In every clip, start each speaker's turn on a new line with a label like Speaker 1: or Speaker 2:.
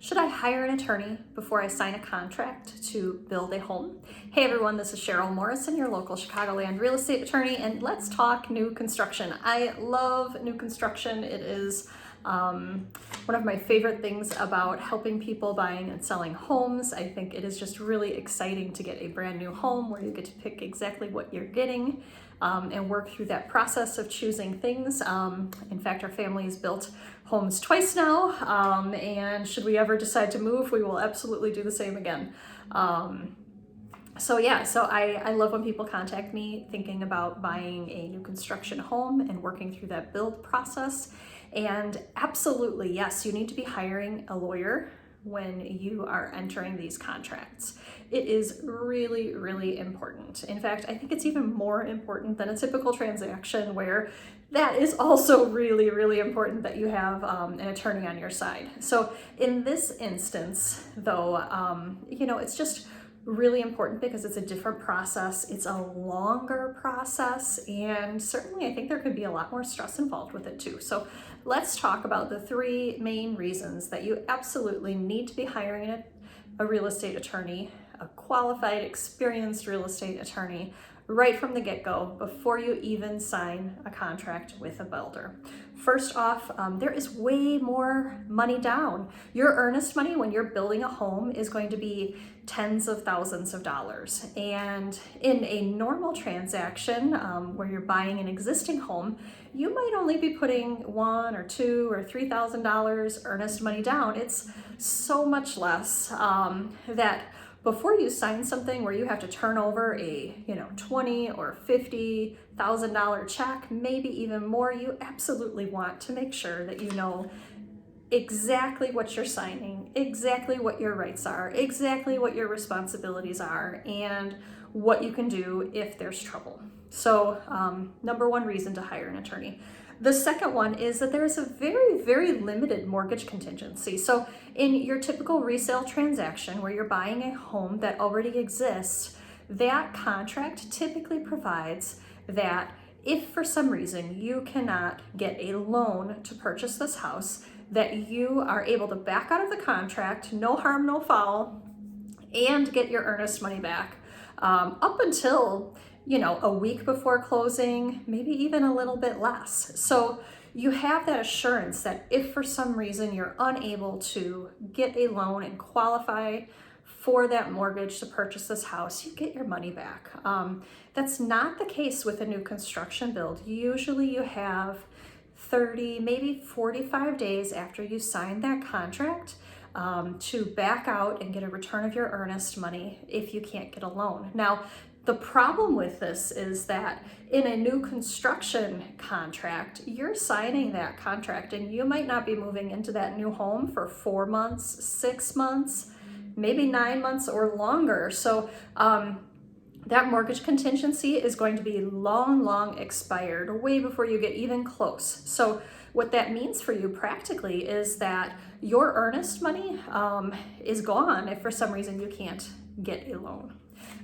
Speaker 1: Should I hire an attorney before I sign a contract to build a home? Hey everyone, this is Cheryl Morrison, your local Chicagoland real estate attorney, and let's talk new construction. I love new construction. It is one of my favorite things about helping people buying and selling homes. I think it is just really exciting to get a brand new home where you get to pick exactly what you're getting and work through that process of choosing things. In fact, our family has built homes twice now, and should we ever decide to move, we will absolutely do the same again. So I love when people contact me thinking about buying a new construction home and working through that build process. And absolutely, yes, you need to be hiring a lawyer when you are entering these contracts. It is really, really important. In fact, I think it's even more important than a typical transaction where that is also really, really important that you have an attorney on your side. So in this instance, though, it's just really important because it's a different process. It's a longer process, and certainly I think there could be a lot more stress involved with it too. So let's talk about the three main reasons that you absolutely need to be hiring a real estate attorney, a qualified, experienced real estate attorney, right from the get-go before you even sign a contract with a builder. First off, there is way more money down. Your earnest money when you're building a home is going to be tens of thousands of dollars. And in a normal transaction where you're buying an existing home, you might only be putting $1,000 or $2,000 or $3,000 earnest money down. It's so much less that before you sign something where you have to turn over a $20,000 or $50,000 check, maybe even more, you absolutely want to make sure that you know exactly what you're signing, exactly what your rights are, exactly what your responsibilities are, and what you can do if there's trouble. So number one reason to hire an attorney. The second one is that there is a very, very limited mortgage contingency. So in your typical resale transaction where you're buying a home that already exists, that contract typically provides that if for some reason you cannot get a loan to purchase this house, that you are able to back out of the contract, no harm, no foul, and get your earnest money back up until a week before closing, maybe even a little bit less. So you have that assurance that if for some reason you're unable to get a loan and qualify for that mortgage to purchase this house, you get your money back. That's not the case with a new construction build. Usually you have 30, maybe 45 days after you sign that contract to back out and get a return of your earnest money if you can't get a loan. Now, the problem with this is that in a new construction contract, you're signing that contract and you might not be moving into that new home for 4 months, 6 months, maybe 9 months or longer. So that mortgage contingency is going to be long expired, way before you get even close. So what that means for you practically is that your earnest money is gone if for some reason you can't get a loan.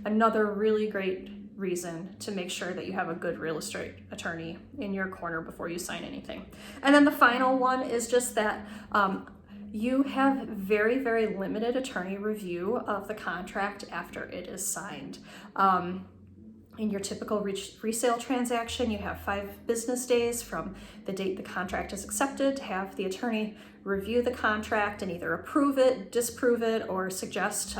Speaker 1: Another really great reason to make sure that you have a good real estate attorney in your corner before you sign anything. And then the final one is just that you have very, very limited attorney review of the contract after it is signed. In your typical resale transaction, you have 5 business days from the date the contract is accepted to have the attorney review the contract and either approve it, disapprove it, or suggest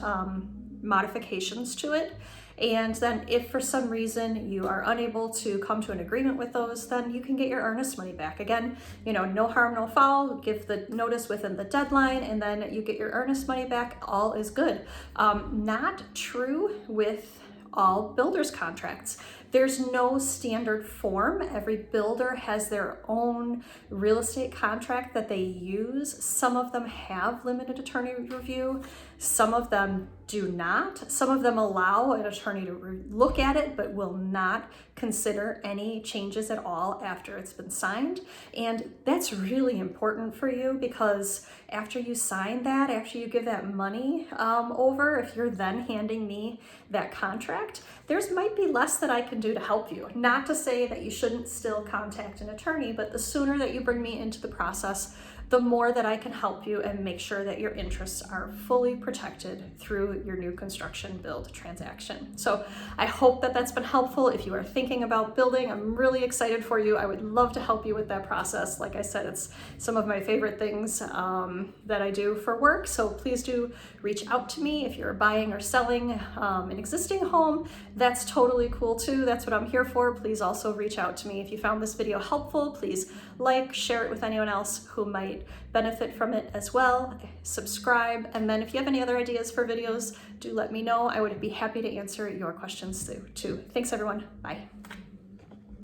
Speaker 1: modifications to it. And then if for some reason you are unable to come to an agreement with those, then you can get your earnest money back. Again, no harm, no foul, give the notice within the deadline, and then you get your earnest money back, all is good. Not true with all builders contracts. There's no standard form. Every builder has their own real estate contract that they use. Some of them have limited attorney review. Some of them do not. Some of them allow an attorney to look at it, but will not consider any changes at all after it's been signed. And that's really important for you because after you sign that, after you give that money over, if you're then handing me that contract, there's might be less that I can do to help you. Not to say that you shouldn't still contact an attorney, but the sooner that you bring me into the process, the more that I can help you and make sure that your interests are fully protected through your new construction build transaction. So I hope that that's been helpful. If you are thinking about building, I'm really excited for you. I would love to help you with that process. Like I said, it's some of my favorite things that I do for work. So please do reach out to me if you're buying or selling an existing home. That's totally cool too. That's what I'm here for. Please also reach out to me. If you found this video helpful, please like, share it with anyone else who might benefit from it as well. Subscribe, and then if you have any other ideas for videos, do let me know. I would be happy to answer your questions too. Thanks everyone. Bye.